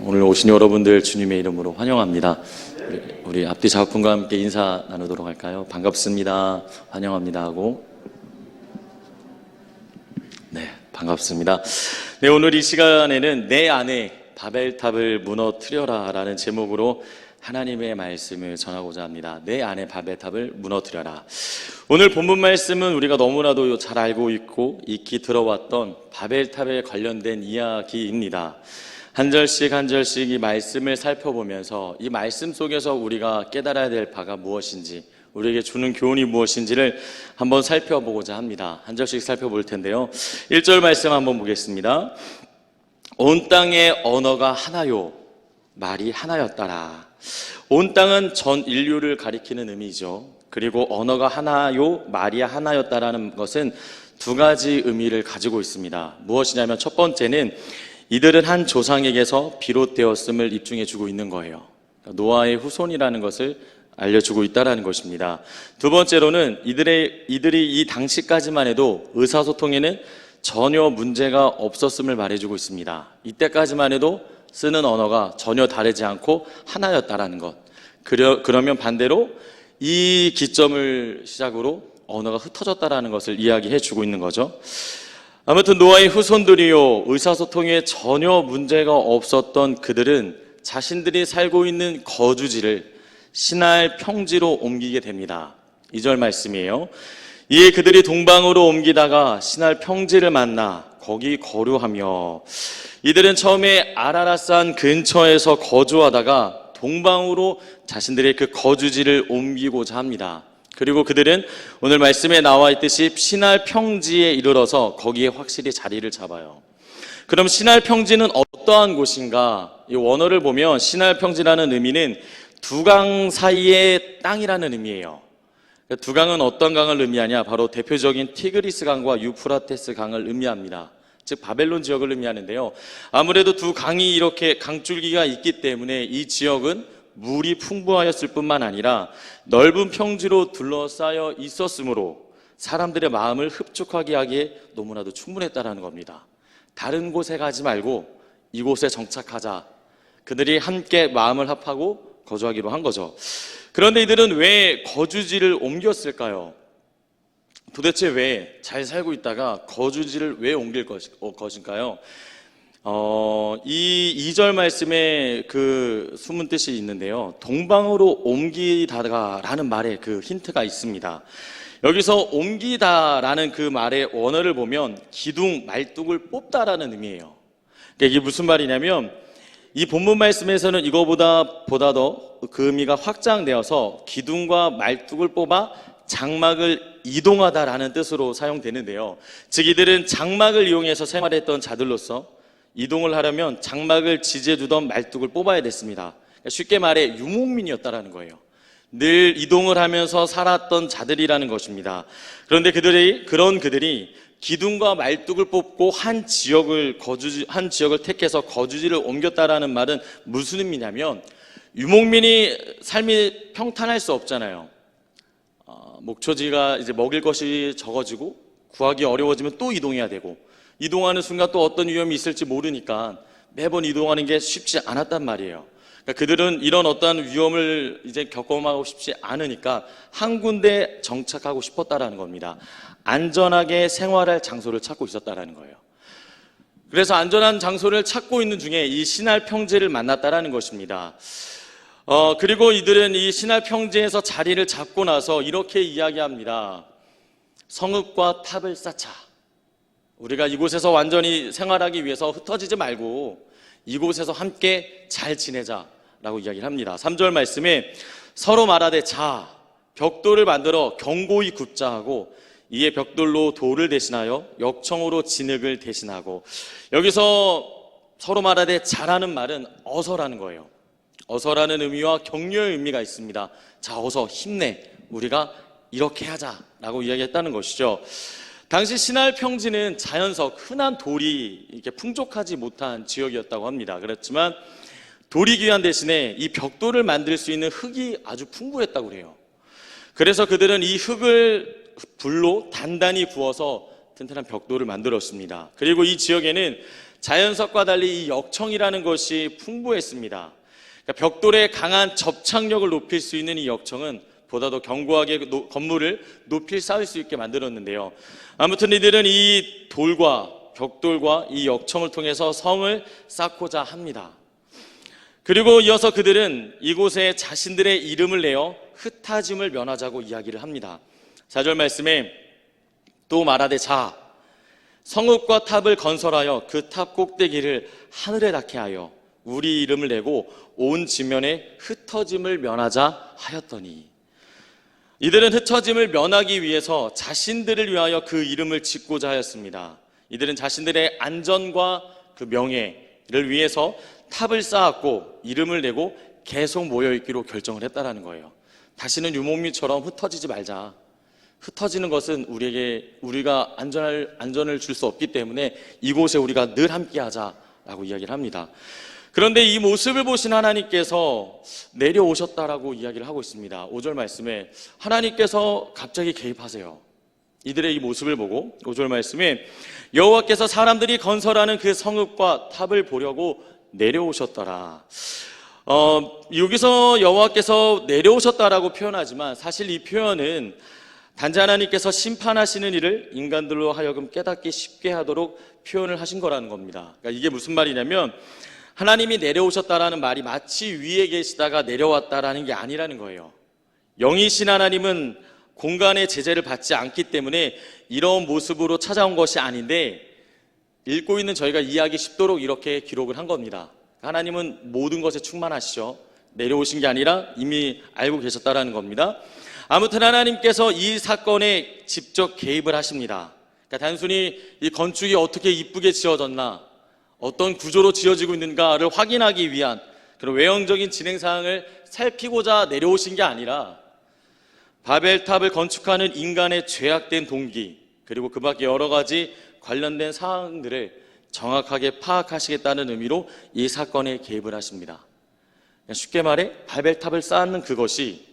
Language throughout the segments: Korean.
오늘 오신 여러분들 주님의 이름으로 환영합니다. 우리 앞뒤 작업분과 함께 인사 나누도록 할까요? 반갑습니다. 환영합니다 하고. 네, 반갑습니다. 네, 오늘 이 시간에는 내 안에 바벨탑을 무너뜨려라 라는 제목으로 하나님의 말씀을 전하고자 합니다. 내 안에 바벨탑을 무너뜨려라. 오늘 본문 말씀은 우리가 너무나도 잘 알고 있고 익히 들어왔던 바벨탑에 관련된 이야기입니다. 한 절씩 한 절씩 이 말씀을 살펴보면서 이 말씀 속에서 우리가 깨달아야 될 바가 무엇인지, 우리에게 주는 교훈이 무엇인지를 한번 살펴보고자 합니다. 한 절씩 살펴볼 텐데요. 1절 말씀 한번 보겠습니다. 온 땅의 언어가 하나요, 말이 하나였더라. 온 땅은 전 인류를 가리키는 의미죠. 그리고 언어가 하나요, 말이 하나였다라는 것은 두 가지 의미를 가지고 있습니다. 무엇이냐면 첫 번째는 이들은 한 조상에게서 비롯되었음을 입증해주고 있는 거예요. 노아의 후손이라는 것을 알려주고 있다는 것입니다. 두 번째로는 이들이 이 당시까지만 해도 의사소통에는 전혀 문제가 없었음을 말해주고 있습니다. 이때까지만 해도 쓰는 언어가 전혀 다르지 않고 하나였다라는 것. 그러면 반대로 이 기점을 시작으로 언어가 흩어졌다라는 것을 이야기해주고 있는 거죠. 아무튼 노아의 후손들이요, 의사소통에 전혀 문제가 없었던 그들은 자신들이 살고 있는 거주지를 시날 평지로 옮기게 됩니다. 2절 말씀이에요. 이에 그들이 동방으로 옮기다가 시날 평지를 만나 거기 거류하며, 이들은 처음에 아라랏산 근처에서 거주하다가 동방으로 자신들의 그 거주지를 옮기고자 합니다. 그리고 그들은 오늘 말씀에 나와 있듯이 시날 평지에 이르러서 거기에 확실히 자리를 잡아요. 그럼 시날 평지는 어떠한 곳인가? 이 원어를 보면 시날 평지라는 의미는 두 강 사이의 땅이라는 의미예요. 두 강은 어떤 강을 의미하냐? 바로 대표적인 티그리스 강과 유프라테스 강을 의미합니다. 즉 바벨론 지역을 의미하는데요. 아무래도 두 강이 이렇게 강줄기가 있기 때문에 이 지역은 물이 풍부하였을 뿐만 아니라 넓은 평지로 둘러싸여 있었으므로 사람들의 마음을 흡족하게 하기에 너무나도 충분했다라는 겁니다. 다른 곳에 가지 말고 이곳에 정착하자. 그들이 함께 마음을 합하고 거주하기로 한 거죠. 그런데 이들은 왜 거주지를 옮겼을까요? 도대체 왜 잘 살고 있다가 거주지를 왜 옮길 것인가요? 이 2절 말씀에 그 숨은 뜻이 있는데요. 동방으로 옮기다가라는 말에 그 힌트가 있습니다. 여기서 옮기다라는 그 말의 원어를 보면 기둥, 말뚝을 뽑다라는 의미예요. 그러니까 이게 무슨 말이냐면 이 본문 말씀에서는 이거보다 더 그 의미가 확장되어서 기둥과 말뚝을 뽑아 장막을 이동하다라는 뜻으로 사용되는데요. 즉 이들은 장막을 이용해서 생활했던 자들로서 이동을 하려면 장막을 지지해두던 말뚝을 뽑아야 됐습니다. 쉽게 말해 유목민이었다라는 거예요. 늘 이동을 하면서 살았던 자들이라는 것입니다. 그런데 그들이 기둥과 말뚝을 뽑고 한 지역을 택해서 거주지를 옮겼다라는 말은 무슨 의미냐면 유목민이 삶이 평탄할 수 없잖아요. 목초지가 이제 먹일 것이 적어지고 구하기 어려워지면 또 이동해야 되고, 이동하는 순간 또 어떤 위험이 있을지 모르니까 매번 이동하는 게 쉽지 않았단 말이에요. 그러니까 그들은 이런 어떠한 위험을 이제 겪어가고 싶지 않으니까 한 군데 정착하고 싶었다라는 겁니다. 안전하게 생활할 장소를 찾고 있었다라는 거예요. 그래서 안전한 장소를 찾고 있는 중에 이 시날 평지를 만났다라는 것입니다. 그리고 이들은 이 시날 평지에서 자리를 잡고 나서 이렇게 이야기합니다. 성읍과 탑을 쌓자. 우리가 이곳에서 완전히 생활하기 위해서 흩어지지 말고 이곳에서 함께 잘 지내자라고 이야기를 합니다. 3절 말씀에 서로 말하되 자, 벽돌을 만들어 견고히 굽자 하고, 이에 벽돌로 돌을 대신하여 역청으로 진흙을 대신하고, 여기서 서로 말하되 자라는 말은 어서라는 거예요. 어서라는 의미와 격려의 의미가 있습니다. 자, 어서 힘내. 우리가 이렇게 하자라고 이야기했다는 것이죠. 당시 시날 평지는 자연석, 흔한 돌이 이렇게 풍족하지 못한 지역이었다고 합니다. 그렇지만 돌이 귀한 대신에 이 벽돌을 만들 수 있는 흙이 아주 풍부했다고 그래요. 그래서 그들은 이 흙을 불로 단단히 구워서 튼튼한 벽돌을 만들었습니다. 그리고 이 지역에는 자연석과 달리 이 역청이라는 것이 풍부했습니다. 그러니까 벽돌의 강한 접착력을 높일 수 있는 이 역청은 보다 더 견고하게 건물을 높이 쌓을 수 있게 만들었는데요. 아무튼 이들은 이 돌과 벽돌과 이 역청을 통해서 성을 쌓고자 합니다. 그리고 이어서 그들은 이곳에 자신들의 이름을 내어 흩어짐을 면하자고 이야기를 합니다. 4절 말씀에 또 말하되 자 성읍과 탑을 건설하여 그 탑 꼭대기를 하늘에 닿게 하여 우리 이름을 내고 온 지면에 흩어짐을 면하자 하였더니, 이들은 흩어짐을 면하기 위해서 자신들을 위하여 그 이름을 짓고자 하였습니다. 이들은 자신들의 안전과 그 명예를 위해서 탑을 쌓았고 이름을 내고 계속 모여있기로 결정을 했다라는 거예요. 다시는 유목민처럼 흩어지지 말자. 흩어지는 것은 우리가 안전을 줄 수 없기 때문에 이곳에 우리가 늘 함께하자라고 이야기를 합니다. 그런데 이 모습을 보신 하나님께서 내려오셨다라고 이야기를 하고 있습니다. 5절 말씀에 하나님께서 갑자기 개입하세요. 이들의 이 모습을 보고 5절 말씀에 여호와께서 사람들이 건설하는 그 성읍과 탑을 보려고 내려오셨더라. 여기서 여호와께서 내려오셨다라고 표현하지만 사실 이 표현은 단지 하나님께서 심판하시는 일을 인간들로 하여금 깨닫기 쉽게 하도록 표현을 하신 거라는 겁니다. 그러니까 이게 무슨 말이냐면 하나님이 내려오셨다라는 말이 마치 위에 계시다가 내려왔다라는 게 아니라는 거예요. 영이신 하나님은 공간의 제재를 받지 않기 때문에 이런 모습으로 찾아온 것이 아닌데 읽고 있는 저희가 이해하기 쉽도록 이렇게 기록을 한 겁니다. 하나님은 모든 것에 충만하시죠. 내려오신 게 아니라 이미 알고 계셨다라는 겁니다. 아무튼 하나님께서 이 사건에 직접 개입을 하십니다. 그러니까 단순히 이 건축이 어떻게 이쁘게 지어졌나, 어떤 구조로 지어지고 있는가를 확인하기 위한 그런 외형적인 진행 사항을 살피고자 내려오신 게 아니라 바벨탑을 건축하는 인간의 죄악된 동기, 그리고 그 밖에 여러 가지 관련된 사항들을 정확하게 파악하시겠다는 의미로 이 사건에 개입을 하십니다. 쉽게 말해 바벨탑을 쌓는 그것이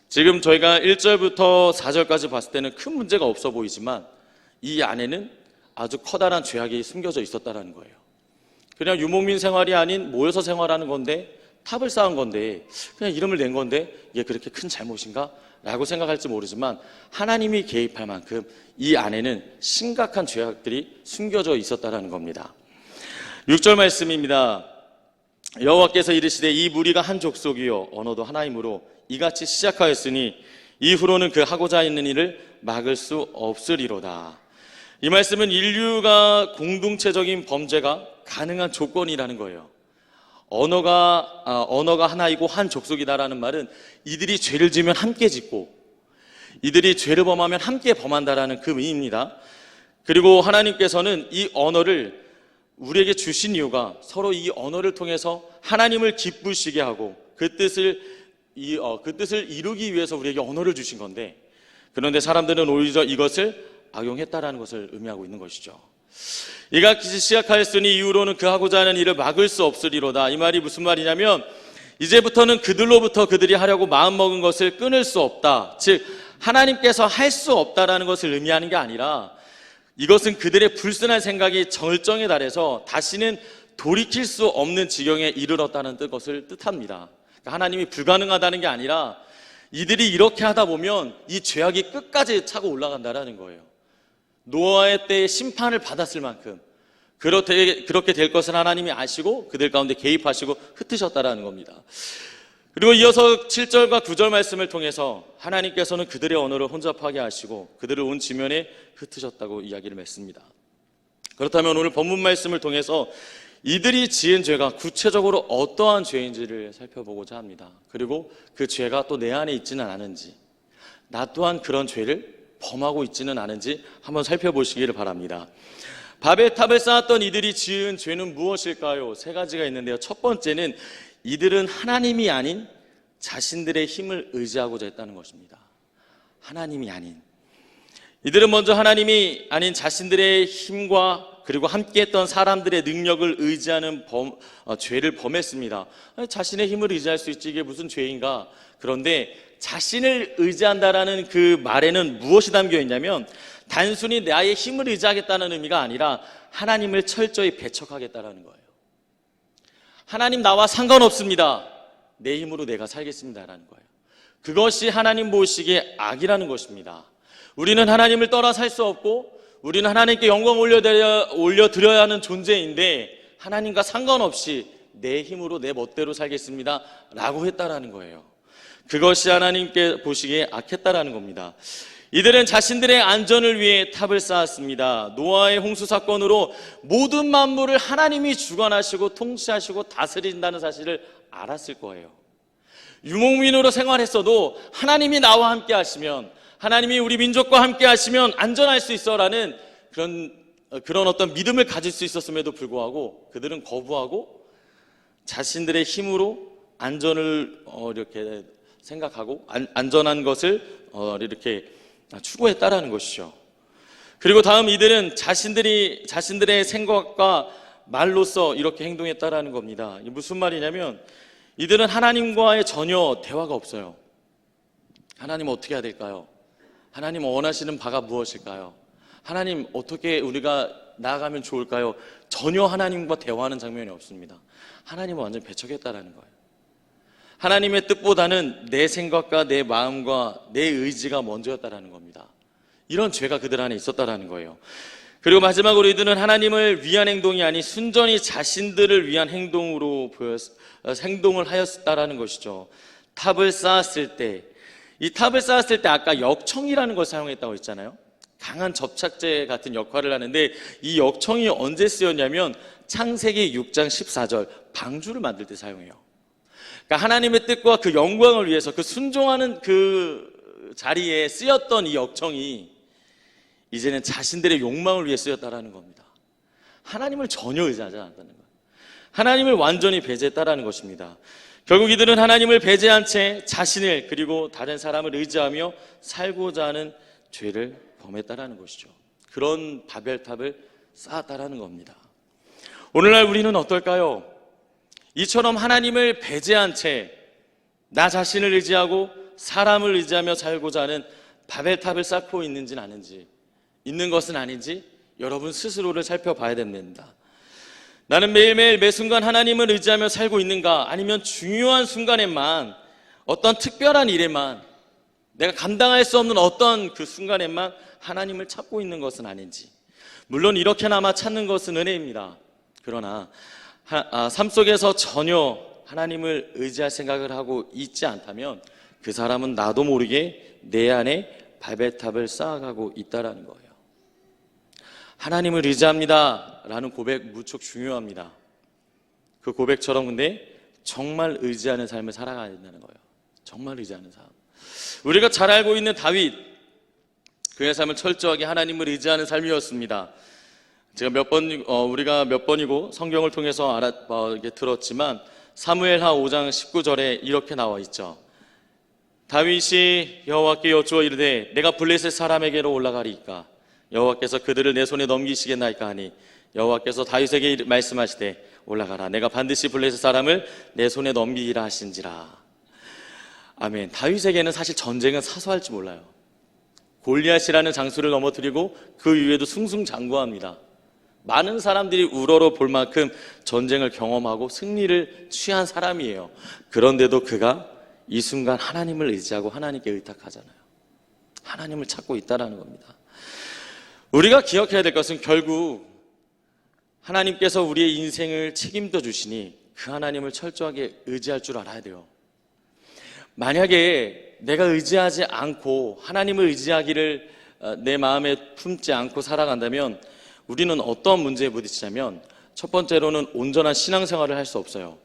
지금 저희가 1절부터 4절까지 봤을 때는 큰 문제가 없어 보이지만 이 안에는 아주 커다란 죄악이 숨겨져 있었다는 거예요. 그냥 유목민 생활이 아닌 모여서 생활하는 건데, 탑을 쌓은 건데, 그냥 이름을 낸 건데 이게 그렇게 큰 잘못인가? 라고 생각할지 모르지만 하나님이 개입할 만큼 이 안에는 심각한 죄악들이 숨겨져 있었다는 겁니다. 6절 말씀입니다. 여호와께서 이르시되 이 무리가 한 족속이요 언어도 하나이므로 이같이 시작하였으니 이후로는 그 하고자 있는 일을 막을 수 없으리로다. 이 말씀은 인류가 공동체적인 범죄가 가능한 조건이라는 거예요. 언어가 하나이고 한 족속이다라는 말은 이들이 죄를 지면 함께 짓고 이들이 죄를 범하면 함께 범한다라는 그 의미입니다. 그리고 하나님께서는 이 언어를 우리에게 주신 이유가 서로 이 언어를 통해서 하나님을 기쁘시게 하고 그 뜻을 이루기 위해서 우리에게 언어를 주신 건데, 그런데 사람들은 오히려 이것을 악용했다라는 것을 의미하고 있는 것이죠. 이같이 시작하였으니 이후로는 그 하고자 하는 일을 막을 수 없으리로다. 이 말이 무슨 말이냐면 이제부터는 그들로부터 그들이 하려고 마음먹은 것을 끊을 수 없다. 즉 하나님께서 할 수 없다라는 것을 의미하는 게 아니라 이것은 그들의 불순한 생각이 절정에 달해서 다시는 돌이킬 수 없는 지경에 이르렀다는 것을 뜻합니다. 그러니까 하나님이 불가능하다는 게 아니라 이들이 이렇게 하다 보면 이 죄악이 끝까지 차고 올라간다는 거예요. 노아의 때에 심판을 받았을 만큼 그렇게 될 것을 하나님이 아시고 그들 가운데 개입하시고 흩으셨다라는 겁니다. 그리고 이어서 7절과 9절 말씀을 통해서 하나님께서는 그들의 언어를 혼잡하게 하시고 그들을 온 지면에 흩으셨다고 이야기를 했습니다. 그렇다면 오늘 본문 말씀을 통해서 이들이 지은 죄가 구체적으로 어떠한 죄인지를 살펴보고자 합니다. 그리고 그 죄가 또 내 안에 있지는 않은지, 나 또한 그런 죄를 범하고 있지는 않은지 한번 살펴보시기를 바랍니다. 바벨탑을 쌓았던 이들이 지은 죄는 무엇일까요? 세 가지가 있는데요. 첫 번째는 이들은 하나님이 아닌 자신들의 힘을 의지하고자 했다는 것입니다. 하나님이 아닌, 이들은 먼저 하나님이 아닌 자신들의 힘과 그리고 함께했던 사람들의 능력을 의지하는 죄를 범했습니다. 아니, 자신의 힘을 의지할 수 있지 이게 무슨 죄인가? 그런데 자신을 의지한다라는 그 말에는 무엇이 담겨 있냐면 단순히 나의 힘을 의지하겠다는 의미가 아니라 하나님을 철저히 배척하겠다라는 거예요. 하나님 나와 상관없습니다. 내 힘으로 내가 살겠습니다라는 거예요. 그것이 하나님 보시기에 악이라는 것입니다. 우리는 하나님을 떠나 살 수 없고 우리는 하나님께 영광 올려드려야 하는 존재인데 하나님과 상관없이 내 힘으로 내 멋대로 살겠습니다 라고 했다라는 거예요. 그것이 하나님께 보시기에 악했다라는 겁니다. 이들은 자신들의 안전을 위해 탑을 쌓았습니다. 노아의 홍수 사건으로 모든 만물을 하나님이 주관하시고 통치하시고 다스린다는 사실을 알았을 거예요. 유목민으로 생활했어도 하나님이 나와 함께 하시면, 하나님이 우리 민족과 함께 하시면 안전할 수 있어라는 그런 어떤 믿음을 가질 수 있었음에도 불구하고 그들은 거부하고 자신들의 힘으로 안전을 이렇게 생각하고 안전한 것을 이렇게 추구했다라는 것이죠. 그리고 다음 이들은 자신들의 생각과 말로써 이렇게 행동했다라는 겁니다. 이게 무슨 말이냐면 이들은 하나님과의 전혀 대화가 없어요. 하나님 어떻게 해야 될까요? 하나님 원하시는 바가 무엇일까요? 하나님 어떻게 우리가 나아가면 좋을까요? 전혀 하나님과 대화하는 장면이 없습니다. 하나님은 완전히 배척했다라는 거예요. 하나님의 뜻보다는 내 생각과 내 마음과 내 의지가 먼저였다라는 겁니다. 이런 죄가 그들 안에 있었다라는 거예요. 그리고 마지막으로 이들은 하나님을 위한 행동이 아닌 순전히 자신들을 위한 행동을 하였다라는 것이죠. 탑을 쌓았을 때, 이 탑을 쌓았을 때 아까 역청이라는 걸 사용했다고 했잖아요. 강한 접착제 같은 역할을 하는데 이 역청이 언제 쓰였냐면 창세기 6장 14절 방주를 만들 때 사용해요. 그러니까 하나님의 뜻과 그 영광을 위해서 그 순종하는 그 자리에 쓰였던 이 역청이 이제는 자신들의 욕망을 위해 쓰였다라는 겁니다. 하나님을 전혀 의지하지 않았다는 거예요. 하나님을 완전히 배제했다라는 것입니다. 결국 이들은 하나님을 배제한 채 자신을 그리고 다른 사람을 의지하며 살고자 하는 죄를 범했다라는 것이죠. 그런 바벨탑을 쌓았다라는 겁니다. 오늘날 우리는 어떨까요? 이처럼 하나님을 배제한 채 나 자신을 의지하고 사람을 의지하며 살고자 하는 바벨탑을 쌓고 있는지는 아닌지, 있는 것은 아닌지 여러분 스스로를 살펴봐야 됩니다. 나는 매일매일 매 순간 하나님을 의지하며 살고 있는가? 아니면 중요한 순간에만 어떤 특별한 일에만 내가 감당할 수 없는 어떤 그 순간에만 하나님을 찾고 있는 것은 아닌지. 물론 이렇게나마 찾는 것은 은혜입니다. 그러나 삶 속에서 전혀 하나님을 의지할 생각을 하고 있지 않다면 그 사람은 나도 모르게 내 안에 바벨탑을 쌓아가고 있다라는 거예요. 하나님을 의지합니다 라는 고백 무척 중요합니다. 그 고백처럼 근데 정말 의지하는 삶을 살아가야 된다는 거예요. 정말 의지하는 삶. 우리가 잘 알고 있는 다윗, 그의 삶은 철저하게 하나님을 의지하는 삶이었습니다. 제가 우리가 몇 번이고 성경을 통해서 들었지만 사무엘하 5장 19절에 이렇게 나와 있죠. 다윗이 여호와께 여쭈어 이르되 내가 블레셋 사람에게로 올라가리이까 여호와께서 그들을 내 손에 넘기시겠나이까 하니 여호와께서 다윗에게 말씀하시되 올라가라 내가 반드시 블레셋 사람을 내 손에 넘기리라 하신지라. 아멘. 다윗에게는 사실 전쟁은 사소할 줄 몰라요. 골리앗이라는 장수를 넘어뜨리고 그 이후에도 승승장구합니다. 많은 사람들이 우러러 볼 만큼 전쟁을 경험하고 승리를 취한 사람이에요. 그런데도 그가 이 순간 하나님을 의지하고 하나님께 의탁하잖아요. 하나님을 찾고 있다는 겁니다. 우리가 기억해야 될 것은 결국 하나님께서 우리의 인생을 책임져 주시니 그 하나님을 철저하게 의지할 줄 알아야 돼요. 만약에 내가 의지하지 않고 하나님을 의지하기를 내 마음에 품지 않고 살아간다면 우리는 어떤 문제에 부딪히냐면 첫 번째로는 온전한 신앙생활을 할 수 없어요.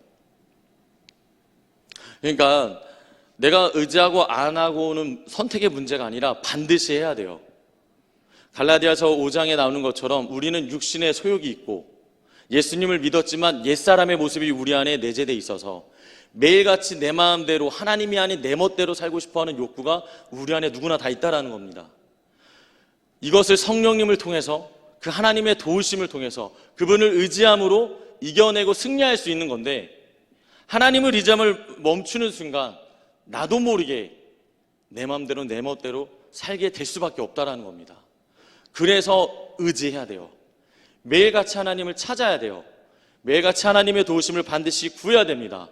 그러니까 내가 의지하고 안 하고는 선택의 문제가 아니라 반드시 해야 돼요. 갈라디아서 5장에 나오는 것처럼 우리는 육신의 소욕이 있고 예수님을 믿었지만 옛사람의 모습이 우리 안에 내재되어 있어서 매일같이 내 마음대로 하나님이 아닌 내 멋대로 살고 싶어하는 욕구가 우리 안에 누구나 다 있다라는 겁니다. 이것을 성령님을 통해서 그 하나님의 도우심을 통해서 그분을 의지함으로 이겨내고 승리할 수 있는 건데, 하나님을 의지함을 멈추는 순간 나도 모르게 내 마음대로 내 멋대로 살게 될 수밖에 없다라는 겁니다. 그래서 의지해야 돼요. 매일같이 하나님을 찾아야 돼요. 매일같이 하나님의 도우심을 반드시 구해야 됩니다.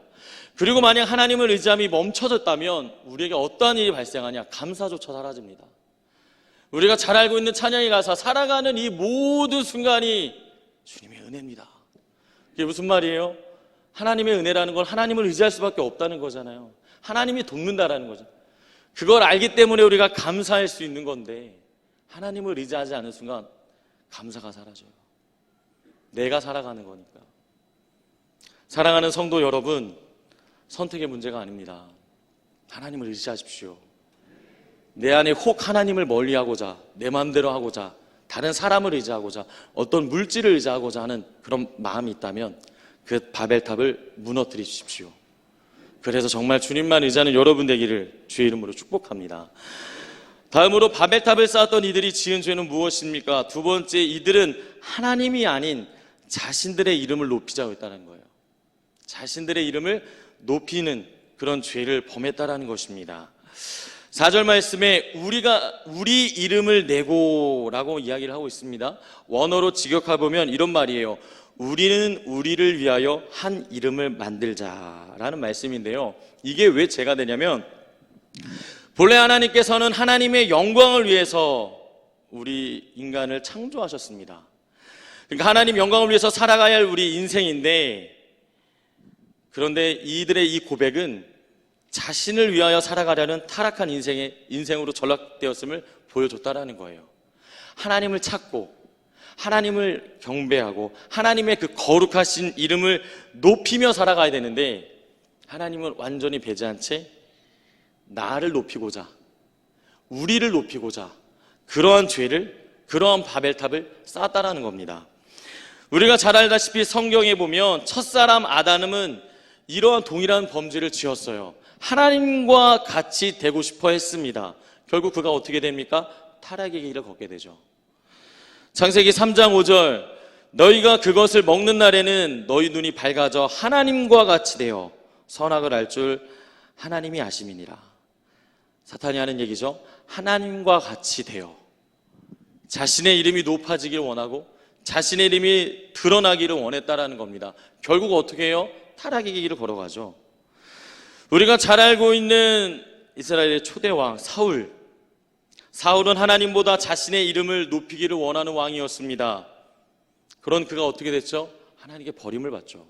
그리고 만약 하나님을 의지함이 멈춰졌다면 우리에게 어떠한 일이 발생하냐? 감사조차 사라집니다. 우리가 잘 알고 있는 찬양의 가사, 살아가는 이 모든 순간이 주님의 은혜입니다. 이게 무슨 말이에요? 하나님의 은혜라는 건 하나님을 의지할 수밖에 없다는 거잖아요. 하나님이 돕는다라는 거죠. 그걸 알기 때문에 우리가 감사할 수 있는 건데, 하나님을 의지하지 않는 순간 감사가 사라져요. 내가 살아가는 거니까. 사랑하는 성도 여러분, 선택의 문제가 아닙니다. 하나님을 의지하십시오. 내 안에 혹 하나님을 멀리하고자, 내 마음대로 하고자, 다른 사람을 의지하고자, 어떤 물질을 의지하고자 하는 그런 마음이 있다면 그 바벨탑을 무너뜨려 주십시오. 그래서 정말 주님만 의지하는 여러분 되기를 주의 이름으로 축복합니다. 다음으로 바벨탑을 쌓았던 이들이 지은 죄는 무엇입니까? 두 번째, 이들은 하나님이 아닌 자신들의 이름을 높이자고 했다는 거예요. 자신들의 이름을 높이는 그런 죄를 범했다라는 것입니다. 4절 말씀에 우리 이름을 내고라고 이야기를 하고 있습니다. 원어로 직역해보면 이런 말이에요. 우리는 우리를 위하여 한 이름을 만들자라는 말씀인데요. 이게 왜 죄가 되냐면, 본래 하나님께서는 하나님의 영광을 위해서 우리 인간을 창조하셨습니다. 그러니까 하나님 영광을 위해서 살아가야 할 우리 인생인데, 그런데 이들의 이 고백은 자신을 위하여 살아가려는 타락한 인생으로 전락되었음을 보여줬다라는 거예요. 하나님을 찾고 하나님을 경배하고 하나님의 그 거룩하신 이름을 높이며 살아가야 되는데, 하나님은 완전히 배제한 채 나를 높이고자, 우리를 높이고자 그러한 죄를, 그러한 바벨탑을 쌓았다라는 겁니다. 우리가 잘 알다시피 성경에 보면 첫사람 아담은 이러한 동일한 범죄를 지었어요. 하나님과 같이 되고 싶어 했습니다. 결국 그가 어떻게 됩니까? 타락의 길을 걷게 되죠. 창세기 3장 5절, 너희가 그것을 먹는 날에는 너희 눈이 밝아져 하나님과 같이 되어 선악을 알 줄 하나님이 아심이니라. 사탄이 하는 얘기죠. 하나님과 같이 되어 자신의 이름이 높아지길 원하고 자신의 이름이 드러나기를 원했다라는 겁니다. 결국 어떻게 해요? 타락의 길을 걸어가죠. 우리가 잘 알고 있는 이스라엘의 초대왕 사울은 하나님보다 자신의 이름을 높이기를 원하는 왕이었습니다. 그런 그가 어떻게 됐죠? 하나님께 버림을 받죠.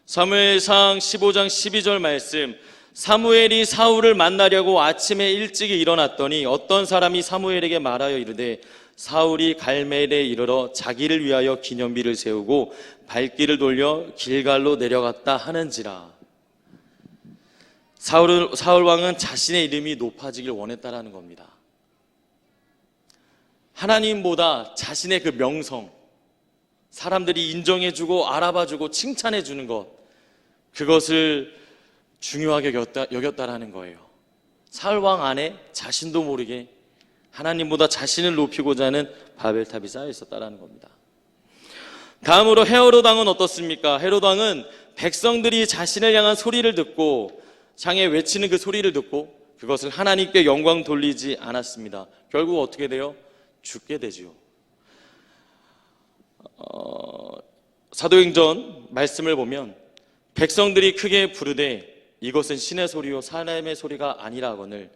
사무엘상 15장 12절 말씀, 사무엘이 사울을 만나려고 아침에 일찍이 일어났더니 어떤 사람이 사무엘에게 말하여 이르되, 사울이 갈멜에 이르러 자기를 위하여 기념비를 세우고 발길을 돌려 길갈로 내려갔다 하는지라. 사울 왕은 자신의 이름이 높아지길 원했다라는 겁니다. 하나님보다 자신의 그 명성, 사람들이 인정해주고 알아봐주고 칭찬해주는 것, 그것을 중요하게 여겼다라는 거예요. 사울 왕 안에 자신도 모르게 하나님보다 자신을 높이고자 하는 바벨탑이 쌓여 있었다라는 겁니다. 다음으로 헤로드 왕은 어떻습니까? 헤로드 왕은 백성들이 자신을 향한 소리를 듣고 향해 외치는 그 소리를 듣고 그것을 하나님께 영광 돌리지 않았습니다. 결국 어떻게 돼요? 죽게 되지요. 사도행전 말씀을 보면 백성들이 크게 부르되 이것은 신의 소리요 사람의 소리가 아니라 하거늘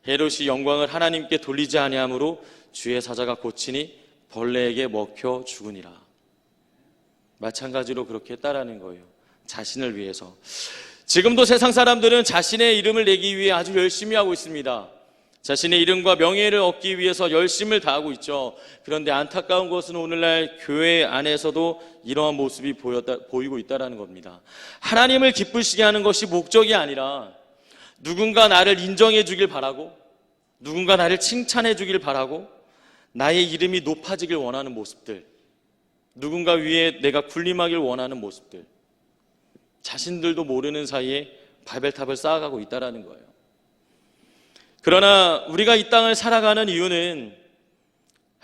헤롯이 영광을 하나님께 돌리지 아니하므로 주의 사자가 고치니 벌레에게 먹혀 죽으니라. 마찬가지로 그렇게 했다라는 거예요. 자신을 위해서. 지금도 세상 사람들은 자신의 이름을 내기 위해 아주 열심히 하고 있습니다. 자신의 이름과 명예를 얻기 위해서 열심을 다하고 있죠. 그런데 안타까운 것은 오늘날 교회 안에서도 이러한 모습이 보이고 있다는 겁니다. 하나님을 기쁘시게 하는 것이 목적이 아니라 누군가 나를 인정해 주길 바라고, 누군가 나를 칭찬해 주길 바라고, 나의 이름이 높아지길 원하는 모습들, 누군가 위에 내가 군림하길 원하는 모습들, 자신들도 모르는 사이에 바벨탑을 쌓아가고 있다는 거예요. 그러나 우리가 이 땅을 살아가는 이유는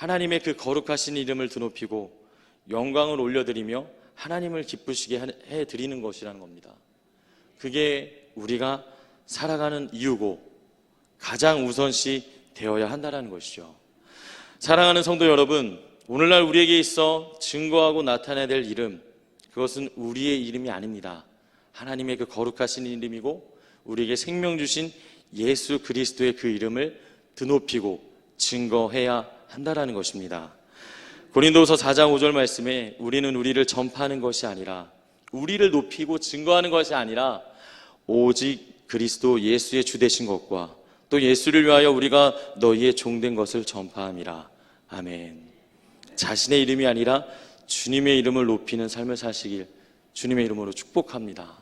하나님의 그 거룩하신 이름을 드높이고 영광을 올려드리며 하나님을 기쁘시게 해드리는 것이라는 겁니다. 그게 우리가 살아가는 이유고 가장 우선시 되어야 한다는 것이죠. 사랑하는 성도 여러분, 오늘날 우리에게 있어 증거하고 나타내야 될 이름, 그것은 우리의 이름이 아닙니다. 하나님의 그 거룩하신 이름이고 우리에게 생명 주신 예수 그리스도의 그 이름을 드높이고 증거해야 한다라는 것입니다. 고린도후서 4장 5절 말씀에 우리는 우리를 전파하는 것이 아니라, 우리를 높이고 증거하는 것이 아니라 오직 그리스도 예수의 주 되신 것과 또 예수를 위하여 우리가 너희의 종된 것을 전파함이라. 아멘. 자신의 이름이 아니라 주님의 이름을 높이는 삶을 사시길 주님의 이름으로 축복합니다.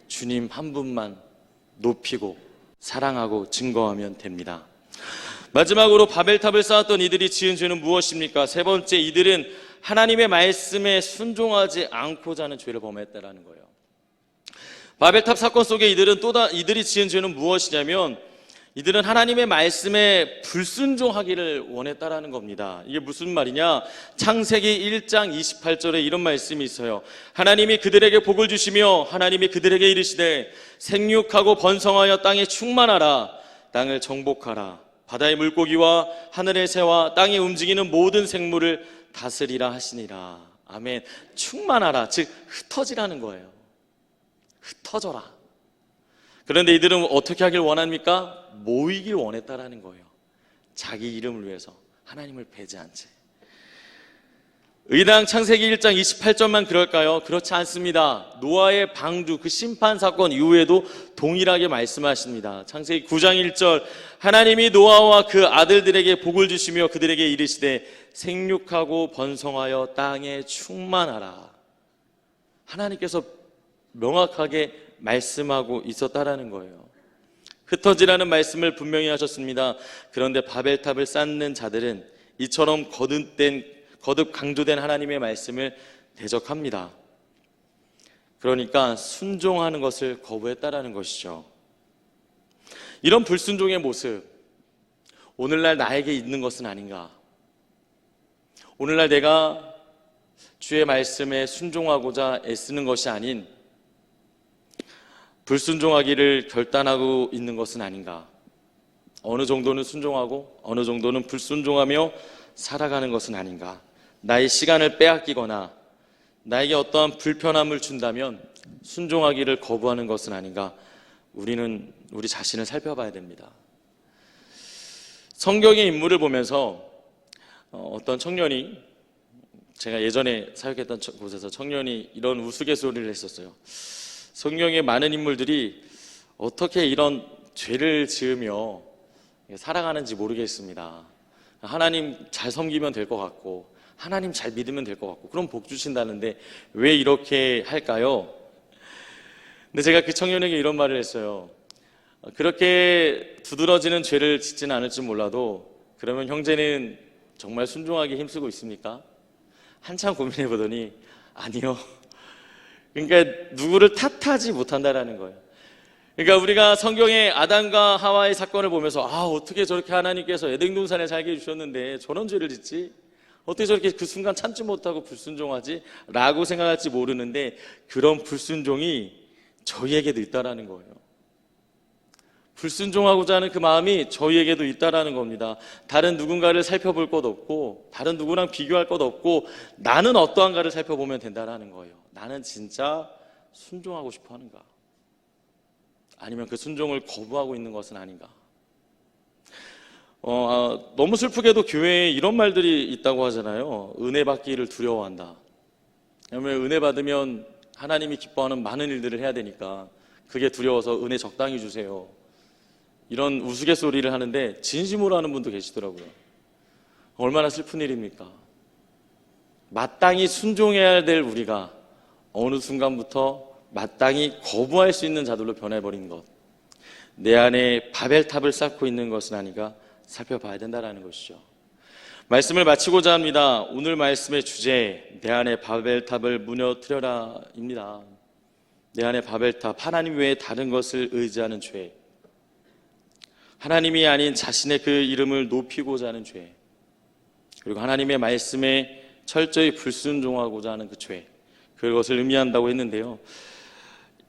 주님 한 분만 높이고 사랑하고 증거하면 됩니다. 마지막으로 바벨탑을 쌓았던 이들이 지은 죄는 무엇입니까? 세 번째, 이들은 하나님의 말씀에 순종하지 않고자 하는 죄를 범했다라는 거예요. 바벨탑 사건 속에 이들이 지은 죄는 무엇이냐면, 이들은 하나님의 말씀에 불순종하기를 원했다라는 겁니다. 이게 무슨 말이냐? 창세기 1장 28절에 이런 말씀이 있어요. 하나님이 그들에게 복을 주시며 하나님이 그들에게 이르시되 생육하고 번성하여 땅에 충만하라, 땅을 정복하라, 바다의 물고기와 하늘의 새와 땅에 움직이는 모든 생물을 다스리라 하시니라. 아멘. 충만하라, 즉 흩어지라는 거예요. 흩어져라. 그런데 이들은 어떻게 하길 원합니까? 모이길 원했다라는 거예요. 자기 이름을 위해서 하나님을 배제한 채. 의당 창세기 1장 28절만 그럴까요? 그렇지 않습니다. 노아의 방주, 그 심판 사건 이후에도 동일하게 말씀하십니다. 창세기 9장 1절, 하나님이 노아와 그 아들들에게 복을 주시며 그들에게 이르시되 생육하고 번성하여 땅에 충만하라. 하나님께서 명확하게 말씀하고 있었다라는 거예요. 흩어지라는 말씀을 분명히 하셨습니다. 그런데 바벨탑을 쌓는 자들은 이처럼 거듭 강조된 하나님의 말씀을 대적합니다. 그러니까 순종하는 것을 거부했다라는 것이죠. 이런 불순종의 모습, 오늘날 나에게 있는 것은 아닌가? 오늘날 내가 주의 말씀에 순종하고자 애쓰는 것이 아닌 불순종하기를 결단하고 있는 것은 아닌가? 어느 정도는 순종하고 어느 정도는 불순종하며 살아가는 것은 아닌가? 나의 시간을 빼앗기거나 나에게 어떠한 불편함을 준다면 순종하기를 거부하는 것은 아닌가? 우리 자신을 살펴봐야 됩니다. 성경의 인물을 보면서 어떤 청년이, 제가 예전에 사역했던 곳에서 청년이 이런 우스갯소리를 했었어요. 성경의 많은 인물들이 어떻게 이런 죄를 지으며 살아가는지 모르겠습니다. 하나님 잘 섬기면 될 것 같고 하나님 잘 믿으면 될 것 같고 그럼 복 주신다는데 왜 이렇게 할까요? 근데 제가 그 청년에게 이런 말을 했어요. 그렇게 두드러지는 죄를 짓지는 않을지 몰라도 그러면 형제는 정말 순종하기 힘쓰고 있습니까? 한참 고민해 보더니 아니요. 그러니까 누구를 탓하지 못한다라는 거예요. 그러니까 우리가 성경의 아담과 하와의 사건을 보면서 어떻게 저렇게 하나님께서 에덴 동산에 살게 해주셨는데 저런 죄를 짓지? 어떻게 저렇게 그 순간 참지 못하고 불순종하지? 라고 생각할지 모르는데 그런 불순종이 저희에게도 있다라는 거예요. 불순종하고자 하는 그 마음이 저희에게도 있다라는 겁니다. 다른 누군가를 살펴볼 것 없고 다른 누구랑 비교할 것 없고 나는 어떠한가를 살펴보면 된다라는 거예요. 나는 진짜 순종하고 싶어 하는가? 아니면 그 순종을 거부하고 있는 것은 아닌가? 너무 슬프게도 교회에 이런 말들이 있다고 하잖아요. 은혜 받기를 두려워한다. 왜냐하면 은혜 받으면 하나님이 기뻐하는 많은 일들을 해야 되니까 그게 두려워서 은혜 적당히 주세요. 이런 우스갯소리를 하는데 진심으로 하는 분도 계시더라고요. 얼마나 슬픈 일입니까? 마땅히 순종해야 될 우리가 어느 순간부터 마땅히 거부할 수 있는 자들로 변해버린 것, 내 안에 바벨탑을 쌓고 있는 것은 아닌가 살펴봐야 된다는 것이죠. 말씀을 마치고자 합니다. 오늘 말씀의 주제, 내 안에 바벨탑을 무너뜨려라 입니다. 내 안에 바벨탑, 하나님 외에 다른 것을 의지하는 죄, 하나님이 아닌 자신의 그 이름을 높이고자 하는 죄, 그리고 하나님의 말씀에 철저히 불순종하고자 하는 그 죄, 그것을 의미한다고 했는데요.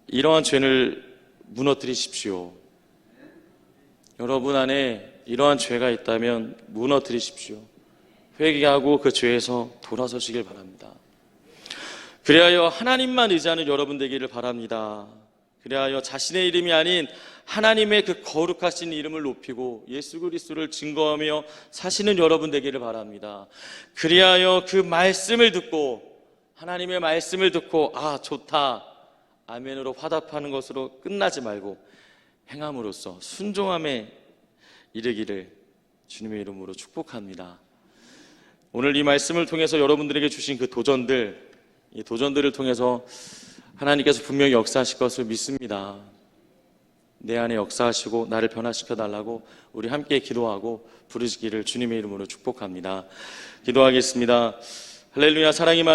이러한 죄를 무너뜨리십시오. 여러분 안에 이러한 죄가 있다면 무너뜨리십시오. 회개하고 그 죄에서 돌아서시길 바랍니다. 그리하여 하나님만 의지하는 여러분 되기를 바랍니다. 그리하여 자신의 이름이 아닌 하나님의 그 거룩하신 이름을 높이고 예수 그리스도를 증거하며 사시는 여러분 되기를 바랍니다. 그리하여 그 말씀을 듣고, 하나님의 말씀을 듣고 아 좋다, 아멘으로 화답하는 것으로 끝나지 말고 행함으로써 순종함에 이르기를 주님의 이름으로 축복합니다. 오늘 이 말씀을 통해서 여러분들에게 주신 그 도전들, 이 도전들을 통해서 하나님께서 분명히 역사하실 것을 믿습니다. 내 안에 역사하시고 나를 변화시켜 달라고 우리 함께 기도하고 부르시기를 주님의 이름으로 축복합니다. 기도하겠습니다. 할렐루야. 사랑이 많은